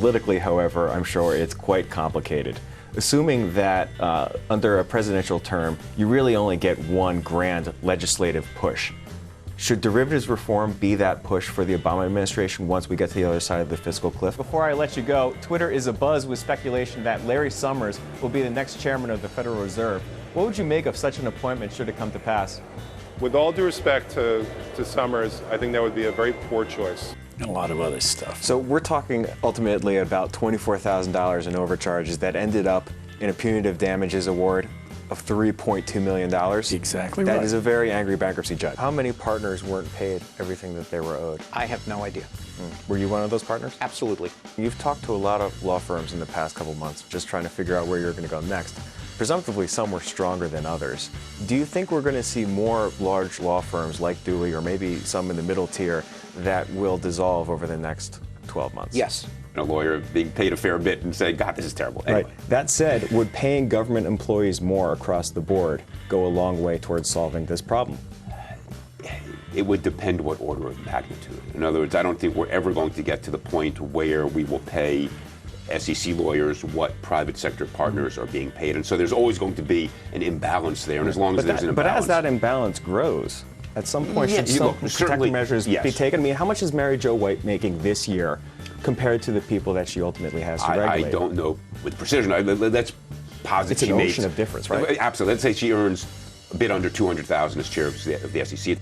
Politically, however, I'm sure it's quite complicated. Assuming that under a presidential term, you really only get one grand legislative push. Should derivatives reform be that push for the Obama administration once we get to the other side of the fiscal cliff? Before I let you go, Twitter is abuzz with speculation that Larry Summers will be the next chairman of the Federal Reserve. What would you make of such an appointment should it come to pass? With all due respect to Summers, I think that would be a very poor choice. And a lot of other stuff. So we're talking ultimately about $24,000 in overcharges that ended up in a punitive damages award of $3.2 million. Exactly right. That is a very angry bankruptcy judge. How many partners weren't paid everything that they were owed? I have no idea. Were you one of those partners? Absolutely. You've talked to a lot of law firms in the past couple months, just trying to figure out where you're going to go next. Presumptively, some were stronger than others. Do you think we're going to see more large law firms like Dooley, or maybe some in the middle tier, that will dissolve over the next 12 months? Yes. A lawyer being paid a fair bit and saying, God, this is terrible. Anyway. Right. That said, would paying government employees more across the board go a long way towards solving this problem? It would depend what order of magnitude. In other words, I don't think we're ever going to get to the point where we will pay SEC lawyers what private sector partners are being paid. And so there's always going to be an imbalance there. And as long as there's an imbalance. But as that imbalance grows, at some point should some protective measures be taken? I mean, how much is Mary Jo White making this year compared to the people that she ultimately has to regulate? I don't know with precision. Let's posit it's an ocean of difference, right? Absolutely. Let's say she earns a bit under $200,000 as chair of the SEC.